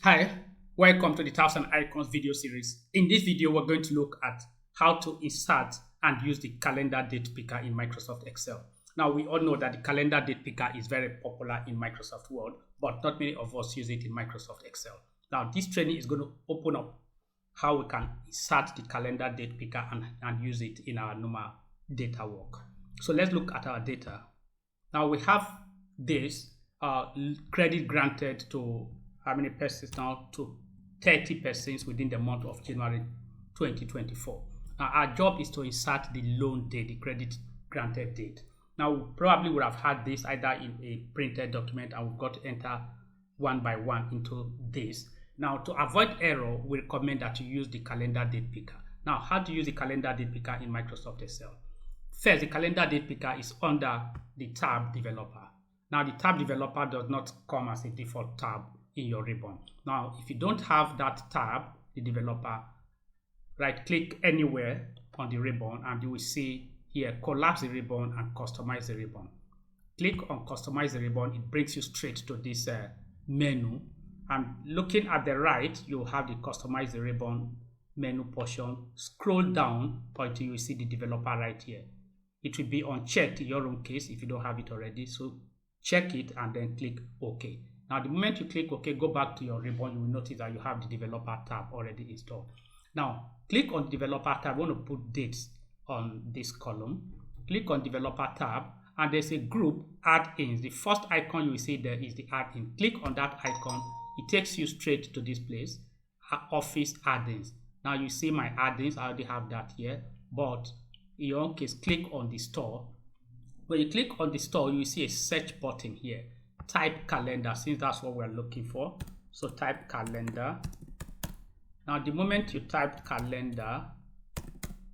Hi, welcome to the Tabs and Icons video series. In this video, we're going to look at how to insert and use the calendar date picker in Microsoft Excel. Now, we all know that the calendar date picker is very popular in Microsoft Word, but not many of us use it in Microsoft Excel. Now, this training is going to open up how we can insert the calendar date picker and use it in our normal data work. So let's look at our data. Now, we have this credit granted to how many persons now? To 30 persons within the month of January 2024. Now, our job is to insert the loan date, the credit granted date. Now, we probably would have had this either in a printed document, and we've got to enter one by one into this. Now, to avoid error, we recommend that you use the calendar date picker. Now, how to use the calendar date picker in Microsoft Excel? First, the calendar date picker is under the tab developer. Now, the tab developer does not come as a default tab in your ribbon. Now, if you don't have that tab, the developer, right click anywhere on the ribbon and you will see here collapse the ribbon and customize the ribbon. Click on customize the ribbon, it brings you straight to this menu, and looking at the right you'll have the customize the ribbon menu portion. Scroll down until you see the developer right here. It will be unchecked in your own case if you don't have it already, so check it and then click OK. Now, the moment you click OK, go back to your ribbon, you will notice that you have the developer tab already installed. Now, click on developer tab. I want to put dates on this column. Click on developer tab, and there's a group add-ins. The first icon you will see there is the add-in. Click on that icon. It takes you straight to this place, Office add-ins. Now, you see my add-ins. I already have that here, but in your own case, click on the store. When you click on the store, you will see a search button here. Type calendar, since that's what we're looking for. So type calendar. Now, the moment you type calendar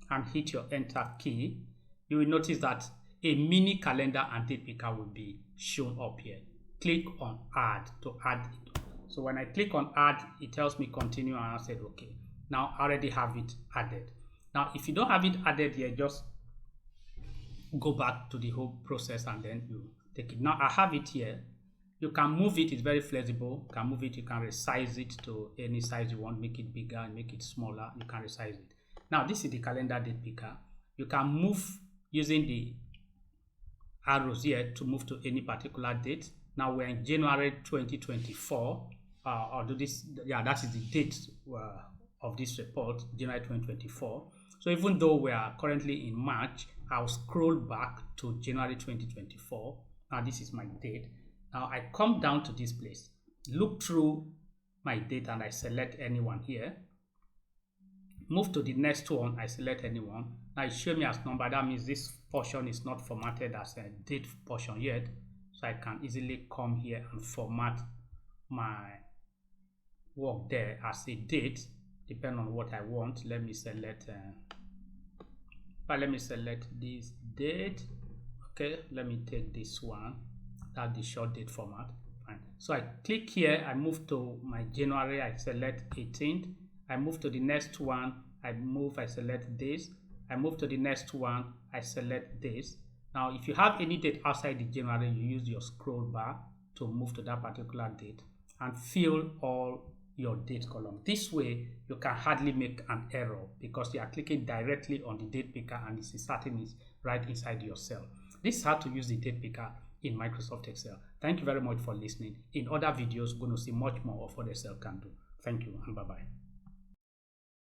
and hit your enter key, you will notice that a mini calendar and date picker will be shown up here. Click on add to add it. So when I click on add, it tells me continue, and I said okay. Now I already have it added. Now, if you don't have it added here, just go back to the whole process and then you take it. Now I have it here. You can move it, it's very flexible. You can move it, you can resize it to any size you want, make it bigger and make it smaller. You can resize it. Now, this is the calendar date picker. You can move using the arrows here to move to any particular date. Now, we're in January 2024. Although this, yeah, that is the date of this report, January 2024. So even though we are currently in March, I'll scroll back to January 2024. Now, this is my date. Now I come down to this place, look through my data, and I select anyone here. Move to the next one, I select anyone. Now it shows me as number. That means this portion is not formatted as a date portion yet. So I can easily come here and format my work there as a date, depending on what I want. Let me select this date. Okay, let me take this one. At the short date format. Fine. So I click here, I move to my January, I select 18th, I move to the next one, I select this, I move to the next one, I select this. Now, if you have any date outside the January, you use your scroll bar to move to that particular date and fill all your date column. This way, you can hardly make an error because you are clicking directly on the date picker and it's inserting it right inside your cell. This is how to use the date picker in Microsoft Excel. Thank you very much for listening. In other videos, we're going to see much more of what Excel can do. Thank you and bye-bye.